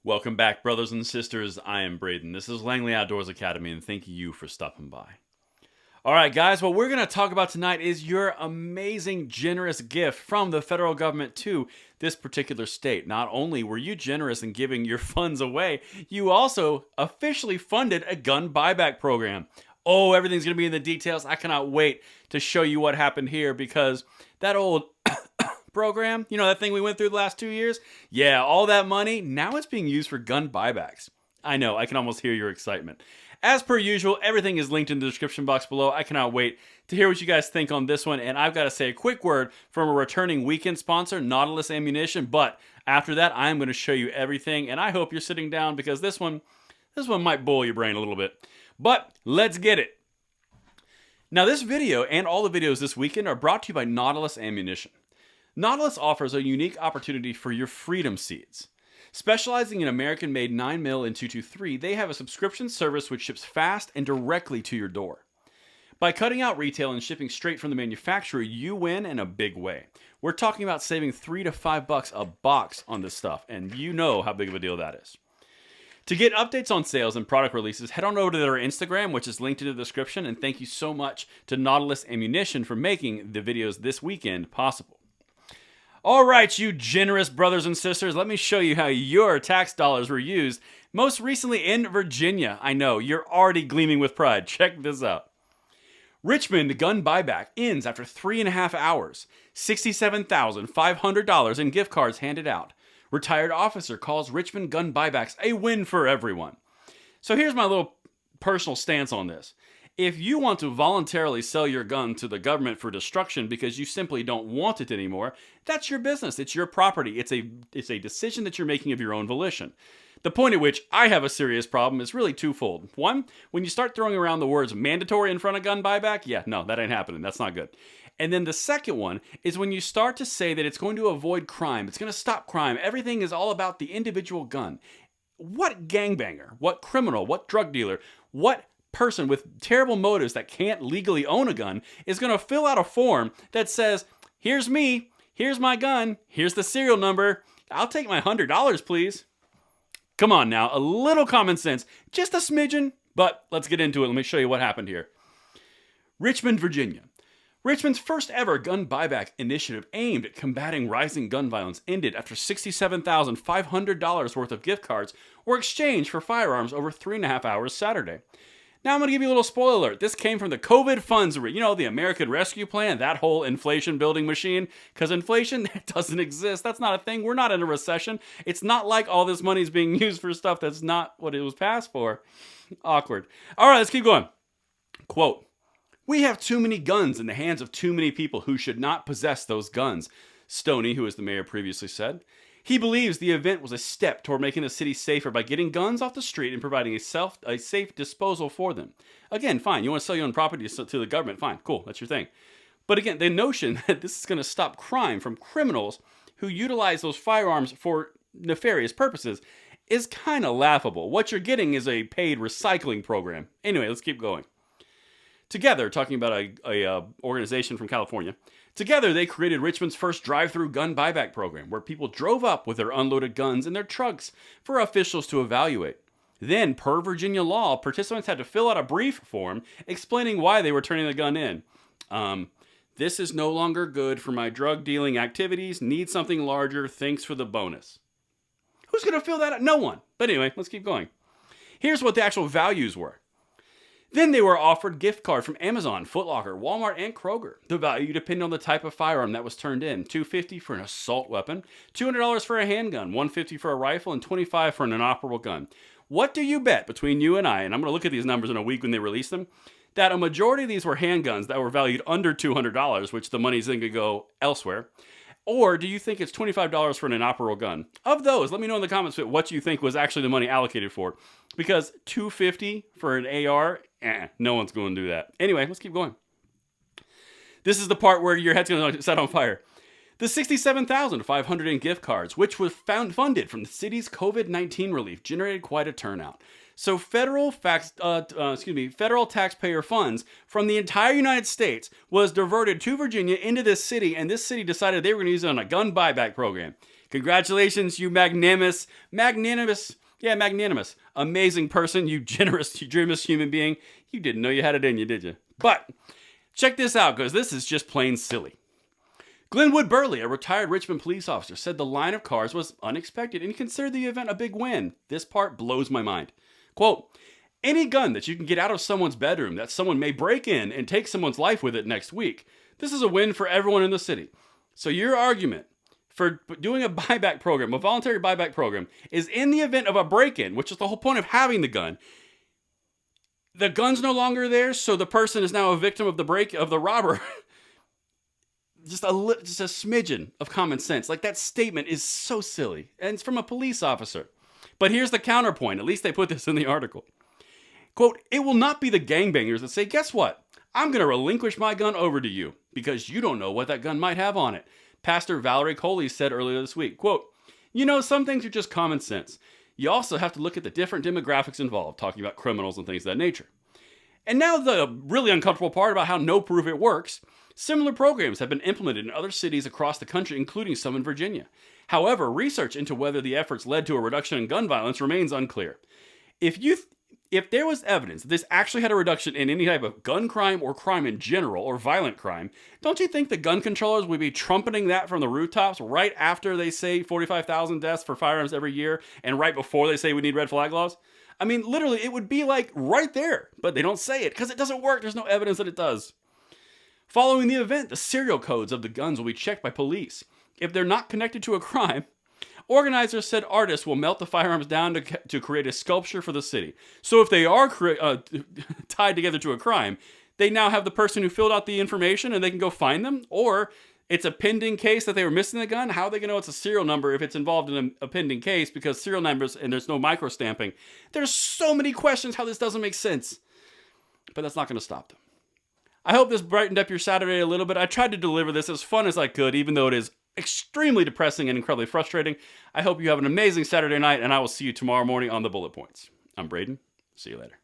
Welcome back, brothers and sisters. I am Braden. This is Langley Outdoors Academy, and thank you for stopping by. All right, guys, what we're going to talk about tonight is your amazing, generous gift from the federal government to this particular state. Not only were you generous in giving your funds away, you also officially funded a gun buyback program. Oh, everything's going to be in the details. I cannot wait to show you what happened here because that old program, you know, that thing we went through the last 2 years? Yeah, all that money, now it's being used for gun buybacks. I know, I can almost hear your excitement. As per usual, everything is linked in the description box below. I cannot wait to hear what you guys think on this one. And I've got to say a quick word from a returning weekend sponsor, Nautilus Ammunition. But after that, I'm going to show you everything. And I hope you're sitting down because this one might boil your brain a little bit. But let's get it. Now, this video and all the videos this weekend are brought to you by Nautilus Ammunition. Nautilus offers a unique opportunity for your freedom seeds. Specializing in American-made 9mm and 223, they have a subscription service which ships fast and directly to your door. By cutting out retail and shipping straight from the manufacturer, you win in a big way. We're talking about saving $3 to $5 a box on this stuff, and you know how big of a deal that is. To get updates on sales and product releases, head on over to their Instagram, which is linked in the description, and thank you so much to Nautilus Ammunition for making the videos this weekend possible. All right, you generous brothers and sisters, let me show you how your tax dollars were used, most recently in Virginia. I know, you're already gleaming with pride. Check this out. Richmond gun buyback ends after 3.5 hours. $67,500 in gift cards handed out. Retired officer calls Richmond gun buybacks a win for everyone. So here's my little personal stance on this. If you want to voluntarily sell your gun to the government for destruction because you simply don't want it anymore, that's your business. It's your property. It's a decision that you're making of your own volition. The point at which I have a serious problem is really twofold. One, when you start throwing around the words mandatory in front of gun buyback, yeah, no, that ain't happening. That's not good. And then the second one is when you start to say that it's going to avoid crime, it's going to stop crime, everything is all about the individual gun. What gangbanger, what criminal, what drug dealer, what person with terrible motives that can't legally own a gun is going to fill out a form that says, here's me, here's my gun, here's the serial number, I'll take my $100, please. Come on now, a little common sense, just a smidgen, but let's get into it. Let me show you what happened here. Richmond, Virginia. Richmond's first ever gun buyback initiative aimed at combating rising gun violence ended after $67,500 worth of gift cards were exchanged for firearms over 3.5 hours Saturday. Now I'm going to give you a little spoiler alert. This came from the COVID funds, you know, the American Rescue Plan, that whole inflation building machine. Because inflation, that doesn't exist. That's not a thing. We're not in a recession. It's not like all this money is being used for stuff that's not what it was passed for. Awkward. All right, let's keep going. Quote, "We have too many guns in the hands of too many people who should not possess those guns," Stoney, who was the mayor, previously said. He believes the event was a step toward making the city safer by getting guns off the street and providing a safe disposal for them. Again, fine. You want to sell your own property to the government? Fine. Cool. That's your thing. But again, the notion that this is going to stop crime from criminals who utilize those firearms for nefarious purposes is kind of laughable. What you're getting is a paid recycling program. Anyway, let's keep going. Together, talking about a organization from California, together they created Richmond's first drive-through gun buyback program, where people drove up with their unloaded guns in their trucks for officials to evaluate. Then, per Virginia law, participants had to fill out a brief form explaining why they were turning the gun in. This is no longer good for my drug dealing activities. Need something larger. Thanks for the bonus. Who's going to fill that out? No one. But anyway, let's keep going. Here's what the actual values were. Then they were offered gift cards from Amazon, Foot Locker, Walmart, and Kroger. The value depended on the type of firearm that was turned in. $250 for an assault weapon, $200 for a handgun, $150 for a rifle, and $25 for an inoperable gun. What do you bet between you and I'm going to look at these numbers in a week when they release them, that a majority of these were handguns that were valued under $200, which the money's then going to go elsewhere? Or do you think it's $25 for an inoperable gun? Of those, let me know in the comments what you think was actually the money allocated for. Because $250 for an AR, no one's going to do that. Anyway, let's keep going. This is the part where your head's going to set on fire. The $67,500 in gift cards, which was funded from the city's COVID-19 relief, generated quite a turnout. So federal taxpayer funds from the entire United States was diverted to Virginia into this city, and this city decided they were going to use it on a gun buyback program. Congratulations, you magnanimous, amazing person, you generous human being. You didn't know you had it in you, did you? But check this out, because this is just plain silly. Glenwood Burley, a retired Richmond police officer, said the line of cars was unexpected and he considered the event a big win. This part blows my mind. Quote, any gun that you can get out of someone's bedroom that someone may break in and take someone's life with it next week, this is a win for everyone in the city. So your argument for doing a buyback program, a voluntary buyback program, is in the event of a break-in, which is the whole point of having the gun's no longer there, so the person is now a victim of the robber. just a smidgen of common sense. Like, that statement is so silly, and it's from a police officer. But here's the counterpoint. At least they put this in the article. Quote, it will not be the gangbangers that say, guess what? I'm going to relinquish my gun over to you because you don't know what that gun might have on it. Pastor Valerie Coley said earlier this week, quote, some things are just common sense. You also have to look at the different demographics involved, talking about criminals and things of that nature. And now the really uncomfortable part about how no proof it works. Similar programs have been implemented in other cities across the country, including some in Virginia. However, research into whether the efforts led to a reduction in gun violence remains unclear. If there was evidence that this actually had a reduction in any type of gun crime or crime in general, or violent crime, don't you think the gun controllers would be trumpeting that from the rooftops right after they say 45,000 deaths for firearms every year, and right before they say we need red flag laws? I mean, literally, it would be like right there, but they don't say it because it doesn't work. There's no evidence that it does. Following the event, the serial codes of the guns will be checked by police. If they're not connected to a crime, organizers said artists will melt the firearms down to create a sculpture for the city. So if they are tied together to a crime, they now have the person who filled out the information and they can go find them. Or it's a pending case that they were missing the gun. How are they going to know it's a serial number if it's involved in a pending case? Because serial numbers, and there's no micro stamping. There's so many questions how this doesn't make sense. But that's not going to stop them. I hope this brightened up your Saturday a little bit. I tried to deliver this as fun as I could, even though it is extremely depressing and incredibly frustrating. I hope you have an amazing Saturday night, and I will see you tomorrow morning on the Bullet Points. I'm Braden. See you later.